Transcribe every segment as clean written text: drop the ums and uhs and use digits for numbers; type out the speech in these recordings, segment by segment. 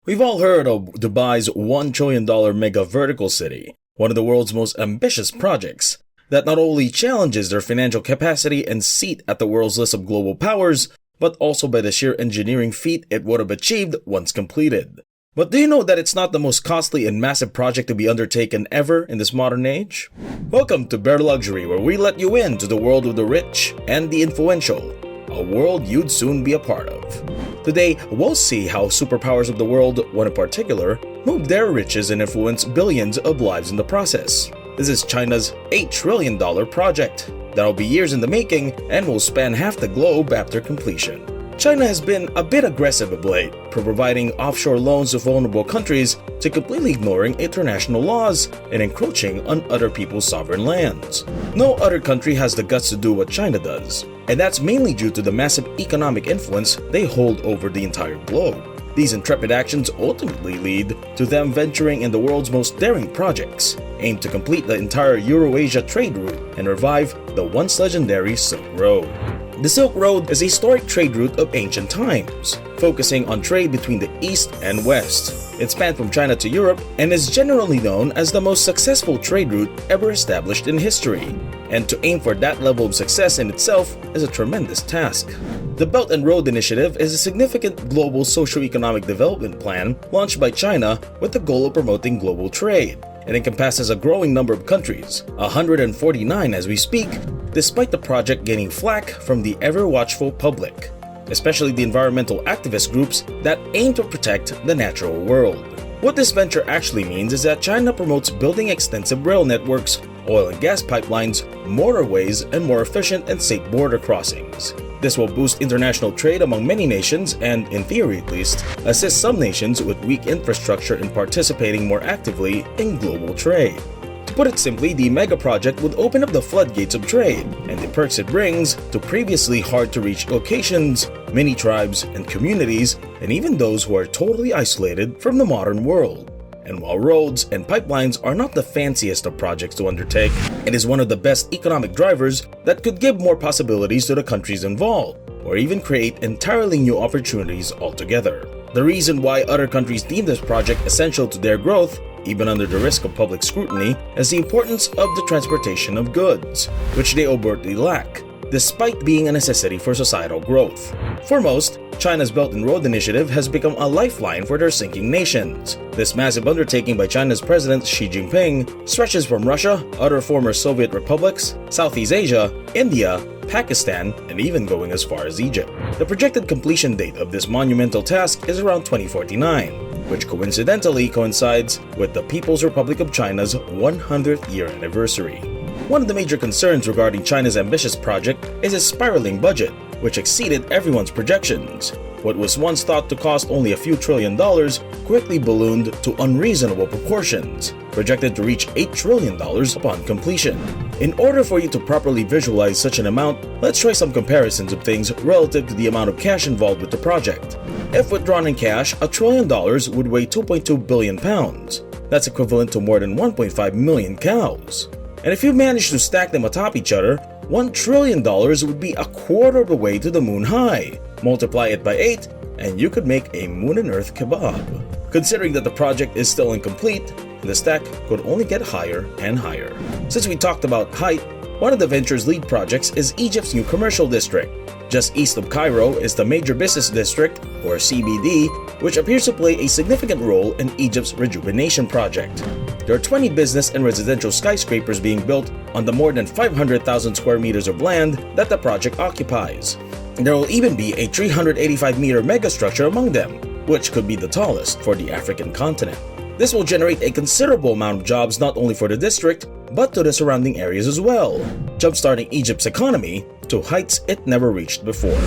We've all heard of Dubai's $1 trillion mega vertical city, one of the world's most ambitious projects, that not only challenges their financial capacity and seat at the world's list of global powers, but also by the sheer engineering feat it would have achieved once completed. But do you know that it's not the most costly and massive project to be undertaken ever in this modern age? Welcome to Bare Luxury, where we let you into the world of the rich and the influential, a world you'd soon be a part of. Today, we'll see how superpowers of the world, one in particular, move their riches and influence billions of lives in the process. This is China's $8 trillion project. That'll be years in the making and will span half the globe after completion. China has been a bit aggressive of late, providing offshore loans to vulnerable countries to completely ignoring international laws and encroaching on other people's sovereign lands. No other country has the guts to do what China does, and that's mainly due to the massive economic influence they hold over the entire globe. These intrepid actions ultimately lead to them venturing in the world's most daring projects, aimed to complete the entire Euro-Asia trade route and revive the once legendary Silk Road. The Silk Road is a historic trade route of ancient times, focusing on trade between the East and West. It spanned from China to Europe and is generally known as the most successful trade route ever established in history. And to aim for that level of success in itself is a tremendous task. The Belt and Road Initiative is a significant global socio-economic development plan launched by China with the goal of promoting global trade. It encompasses a growing number of countries, 149 as we speak, despite the project gaining flack from the ever-watchful public, especially the environmental activist groups that aim to protect the natural world. What this venture actually means is that China promotes building extensive rail networks, oil and gas pipelines, motorways, and more efficient and safe border crossings. This will boost international trade among many nations and, in theory at least, assist some nations with weak infrastructure in participating more actively in global trade. To put it simply, the Megaproject would open up the floodgates of trade and the perks it brings to previously hard-to-reach locations, many tribes and communities, and even those who are totally isolated from the modern world. And while roads and pipelines are not the fanciest of projects to undertake, it is one of the best economic drivers that could give more possibilities to the countries involved, or even create entirely new opportunities altogether. The reason why other countries deem this project essential to their growth, even under the risk of public scrutiny, is the importance of the transportation of goods, which they overtly lack, despite being a necessity for societal growth. For most, China's Belt and Road Initiative has become a lifeline for their sinking nations. This massive undertaking by China's President Xi Jinping stretches from Russia, other former Soviet republics, Southeast Asia, India, Pakistan, and even going as far as Egypt. The projected completion date of this monumental task is around 2049, which coincidentally coincides with the People's Republic of China's 100th year anniversary. One of the major concerns regarding China's ambitious project is its spiraling budget, which exceeded everyone's projections. What was once thought to cost only a few $1 trillion quickly ballooned to unreasonable proportions, projected to reach $8 trillion upon completion. In order for you to properly visualize such an amount, let's try some comparisons of things relative to the amount of cash involved with the project. If withdrawn in cash, $1 trillion would weigh 2.2 billion pounds. That's equivalent to more than 1.5 million cows. And if you manage to stack them atop each other, $1 trillion would be a quarter of the way to the moon high. Multiply it by 8, and you could make a moon and earth kebab. Considering that the project is still incomplete, the stack could only get higher and higher. Since we talked about height, one of the venture's lead projects is Egypt's new commercial district. Just east of Cairo is the Major Business District, or CBD, which appears to play a significant role in Egypt's rejuvenation project. There are 20 business and residential skyscrapers being built on the more than 500,000 square meters of land that the project occupies. There will even be a 385-meter megastructure among them, which could be the tallest for the African continent. This will generate a considerable amount of jobs not only for the district, but to the surrounding areas as well, jumpstarting Egypt's economy to heights it never reached before.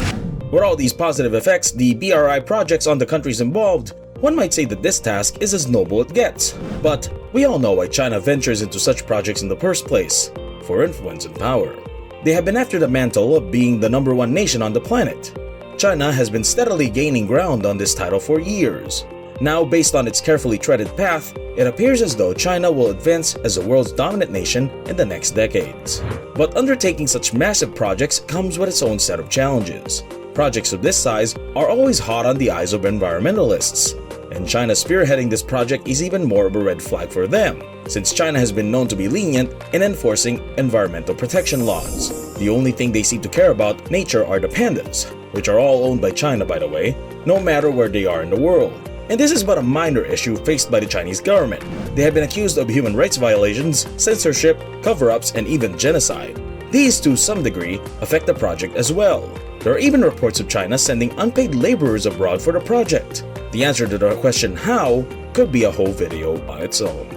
With all these positive effects, the BRI projects on the countries involved, one might say that this task is as noble it gets. But we all know why China ventures into such projects in the first place: for influence and power. They have been after the mantle of being the #1 nation on the planet. China has been steadily gaining ground on this title for years. Now, based on its carefully treaded path, it appears as though China will advance as the world's dominant nation in the next decades. But undertaking such massive projects comes with its own set of challenges. Projects of this size are always hot on the eyes of environmentalists, and China spearheading this project is even more of a red flag for them, since China has been known to be lenient in enforcing environmental protection laws. The only thing they seem to care about nature are the pandas, which are all owned by China, by the way, no matter where they are in the world. And this is but a minor issue faced by the Chinese government. They have been accused of human rights violations, censorship, cover-ups, and even genocide. These, to some degree, affect the project as well. There are even reports of China sending unpaid laborers abroad for the project. The answer to the question how could be a whole video on its own.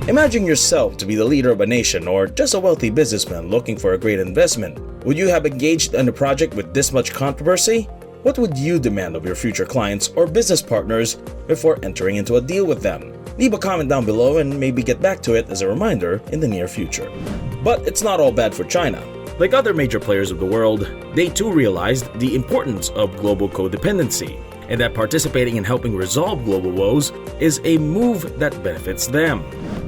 Imagine yourself to be the leader of a nation or just a wealthy businessman looking for a great investment. Would you have engaged in a project with this much controversy? What would you demand of your future clients or business partners before entering into a deal with them? Leave a comment down below and maybe get back to it as a reminder in the near future. But it's not all bad for China. Like other major players of the world, they too realized the importance of global codependency, and that participating in helping resolve global woes is a move that benefits them.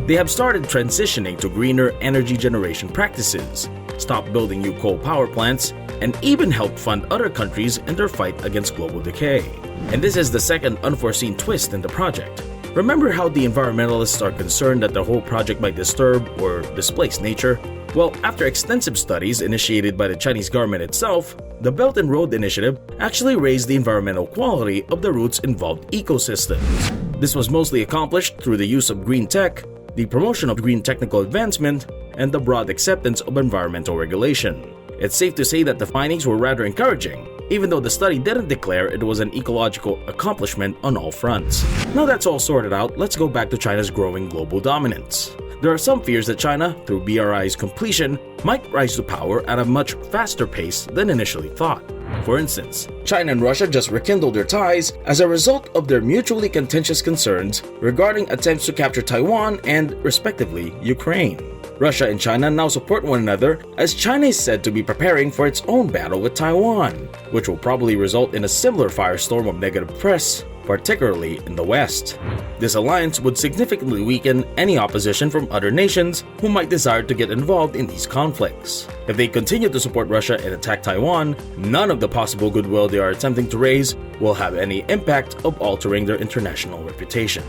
They have started transitioning to greener energy generation practices, stopped building new coal power plants, and even helped fund other countries in their fight against global decay. And this is the second unforeseen twist in the project. Remember how the environmentalists are concerned that the whole project might disturb or displace nature? Well, after extensive studies initiated by the Chinese government itself, the Belt and Road Initiative actually raised the environmental quality of the route's involved ecosystems. This was mostly accomplished through the use of green tech, the promotion of green technical advancement, and the broad acceptance of environmental regulation. It's safe to say that the findings were rather encouraging, even though the study didn't declare it was an ecological accomplishment on all fronts. Now that's all sorted out, let's go back to China's growing global dominance. There are some fears that China, through BRI's completion, might rise to power at a much faster pace than initially thought. For instance, China and Russia just rekindled their ties as a result of their mutually contentious concerns regarding attempts to capture Taiwan and, respectively, Ukraine. Russia and China now support one another as China is said to be preparing for its own battle with Taiwan, which will probably result in a similar firestorm of negative press, particularly in the West. This alliance would significantly weaken any opposition from other nations who might desire to get involved in these conflicts. If they continue to support Russia and attack Taiwan, none of the possible goodwill they are attempting to raise will have any impact of altering their international reputation.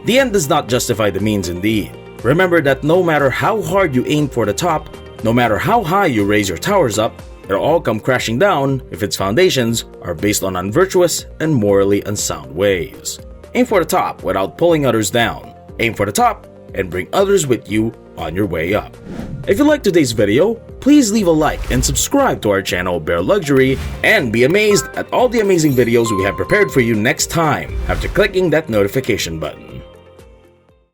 The end does not justify the means indeed. Remember that no matter how hard you aim for the top, no matter how high you raise your towers up, it'll all come crashing down if its foundations are based on unvirtuous and morally unsound ways. Aim for the top without pulling others down. Aim for the top and bring others with you on your way up. If you liked today's video, please leave a like and subscribe to our channel Bear Luxury and be amazed at all the amazing videos we have prepared for you next time after clicking that notification button.